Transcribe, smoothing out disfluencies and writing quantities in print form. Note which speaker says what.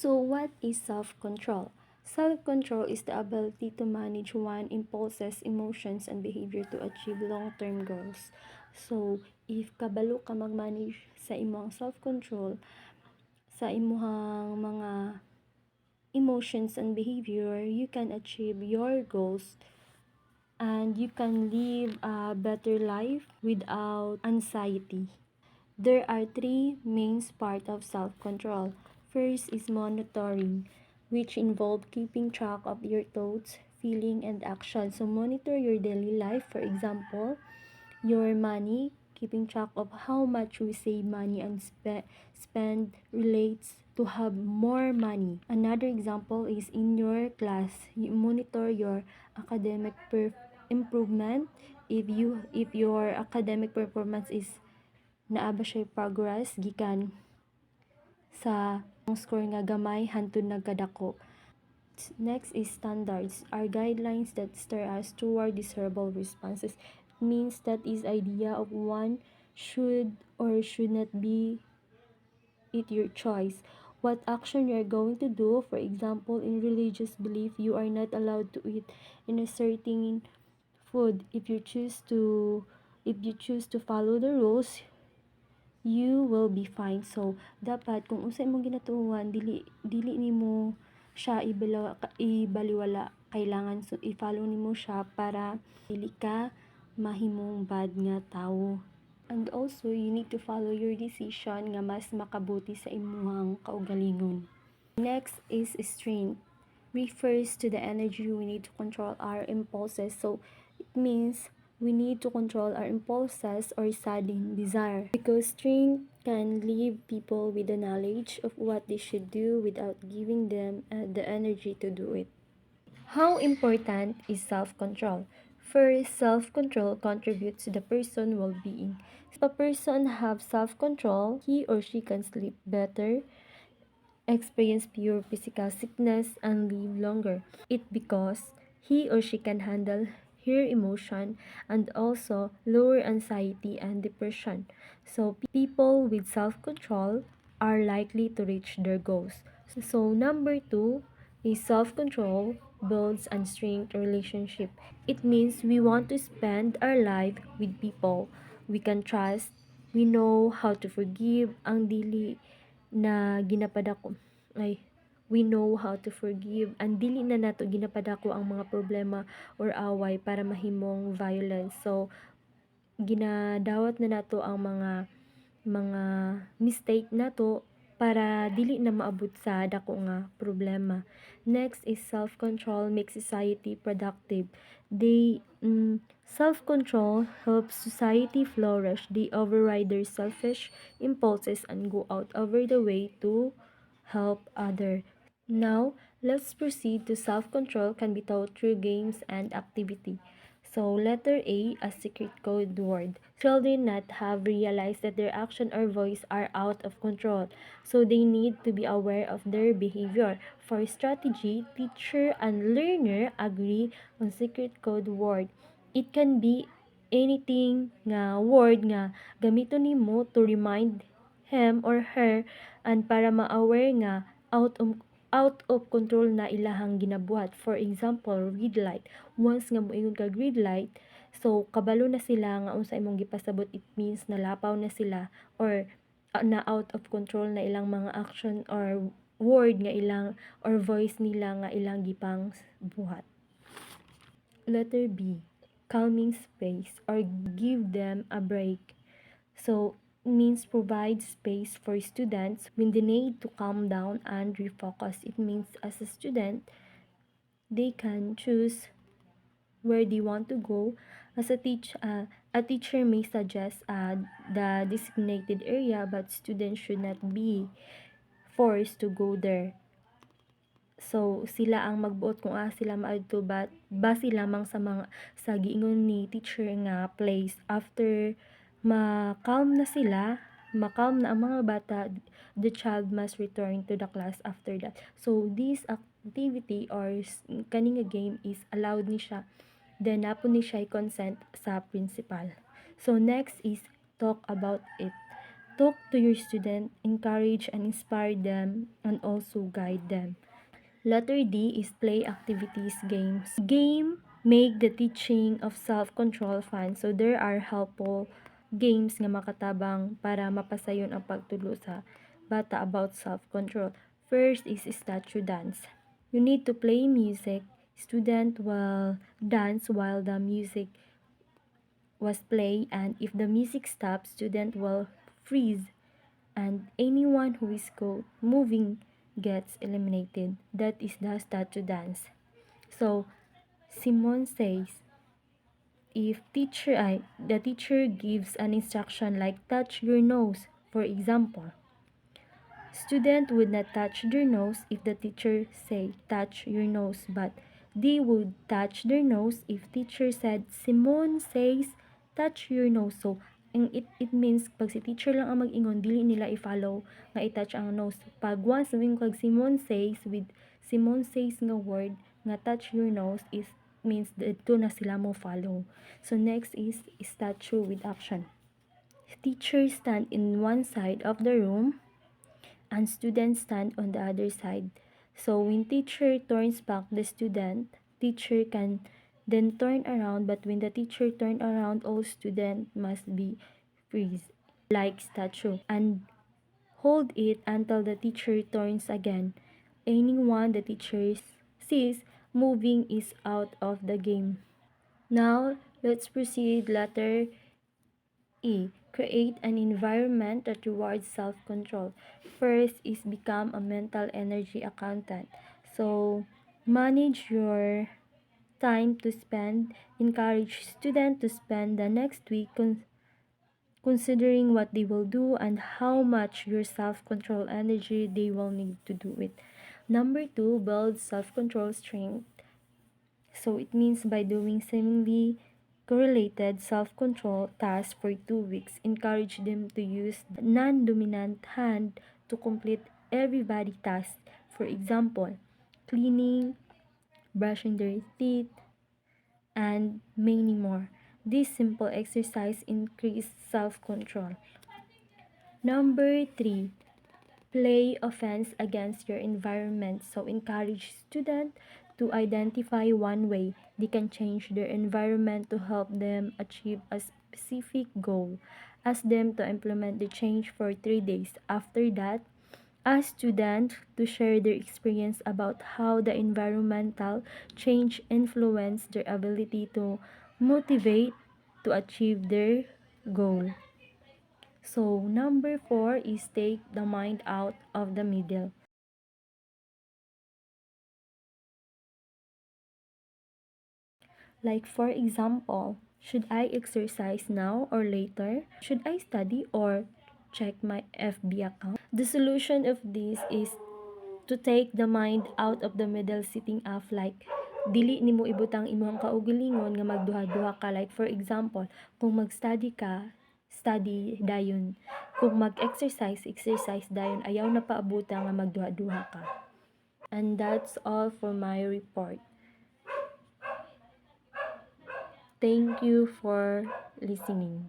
Speaker 1: So what is self-control? Self-control is the ability to manage one impulses, emotions, and behavior to achieve long-term goals. So, if kabalo ka mag-manage sa imong self-control, sa imong mga emotions and behavior, you can achieve your goals and you can live a better life without anxiety. There are three main parts of self-control. First is monitoring, which involve keeping track of your thoughts, feeling, and actions. So monitor your daily life, for example, your money, keeping track of how much we save money and spend relates to have more money. Another example is in your class, you monitor your academic improvement. If your academic performance is naa ba siya progress gikan sa score nga gamay hantod nagkadako. Next is standards are guidelines that steer us toward desirable responses. It means that is idea of one should or should not be it your choice. What action you are going to do, for example, in religious belief, you are not allowed to eat in a certain food. If you choose to follow the rules, you will be fine. So dapat kung unsa imong ginatuuhan, dili nimo siya ibaliwala, kailangan i-follow nimo siya para dili ka mahimong bad nga tawo. And also you need to follow your decision nga mas makabuti sa imong kaugalingon. Next is strength, refers to the energy we need to control our impulses. So it means we need to control our impulses or sudden desire, because strength can leave people with the knowledge of what they should do without giving them the energy to do it. How important is self-control? First, self-control contributes to the person's well-being. If a person have self-control, he or she can sleep better, experience fewer physical sickness, and live longer. It because he or she can handle her emotion and also lower anxiety and depression. So people with self-control are likely to reach their goals. So number two is self-control builds and strengthens relationship. It means we want to spend our life with people we can trust. We know how to forgive ang dili na ginapadako ay we know how to forgive and dili na nato ginapadako ang mga problema or away para mahimong violence. So ginadawat na nato ang mga mistake nato para dili na maabot sa dako nga problema. Next is self-control makes society productive. Self-control helps society flourish. They override their selfish impulses and go out over the way to help others. Now, let's proceed to self-control can be taught through games and activity. So, letter A, a secret code word. Children not have realized that their action or voice are out of control, so they need to be aware of their behavior. For strategy, teacher and learner agree on secret code word. It can be anything nga word nga gamiton nimo to remind him or her and para ma-aware nga out of control na ilahang ginabuhat. For example, red light. Once nga moingon kag red light, so kabalo na sila nga unsa imong gipasabot, it means nalapaw na sila or na out of control na ilang mga action or word nga ilang or voice nila nga ilang gipang buhat. Letter B, calming space or give them a break. So means provide space for students when they need to calm down and refocus. It means as a student, they can choose where they want to go. As a teacher may suggest the designated area, but students should not be forced to go there. So sila ang magbuot kung sila maadto, but base lamang sa giingon ni teacher nga place. After makalm na ang mga bata, the child must return to the class after that. So this activity or kaning nga game is allowed ni siya, then napon ni siya consent sa principal. So next is talk about it. Talk to your student, encourage and inspire them, and also guide them. Letter D is play activities, games. Game make the teaching of self-control fun. So there are helpful games nga makatabang para mapasayon ang pagtulo sa bata about self-control. First is statue dance. You need to play music. Student will dance while the music was play, and if the music stops, student will freeze, and anyone who is moving gets eliminated. That is the statue dance. So Simon says, if the teacher gives an instruction like touch your nose, for example, student would not touch their nose if the teacher say touch your nose, but they would touch their nose if teacher said Simon says touch your nose. So it means pag si teacher lang ang mag-ingon, dili nila i-follow nga i-touch ang nose. Pag once wing kag Simon says with Simon says nga word nga touch your nose is means dito na sila mo follow. So next is statue with action. Teacher stand in one side of the room and students stand on the other side. So when teacher turns back the student, teacher can then turn around, but when the teacher turn around, all student must be freeze like statue and hold it until the teacher turns again. Anyone the teacher sees moving is out of the game. Now, let's proceed letter E. Create an environment that rewards self-control. First is become a mental energy accountant. So, manage your time to spend. Encourage students to spend the next week considering what they will do and how much your self-control energy they will need to do it. Number 2, build self-control strength. So it means by doing seemingly correlated self-control tasks for 2 weeks, encourage them to use the non-dominant hand to complete everybody task. For example, cleaning, brushing their teeth, and many more. This simple exercise increase self-control. Number 3, play offense against your environment. So encourage students to identify one way they can change their environment to help them achieve a specific goal. Ask them to implement the change for 3 days. After that, ask students to share their experience about how the environmental change influenced their ability to motivate to achieve their goal. So, number 4 is take the mind out of the middle. Like for example, should I exercise now or later? Should I study or check my FB account? The solution of this is to take the mind out of the middle sitting up, like dili nimo ibutang imong kaugalingon nga magduha-duha ka. Like for example, kung mag-study ka, study dayon. Kung mag-exercise, exercise dayon. Ayaw na paabuta nga magduha-duha ka. And that's all for my report. Thank you for listening.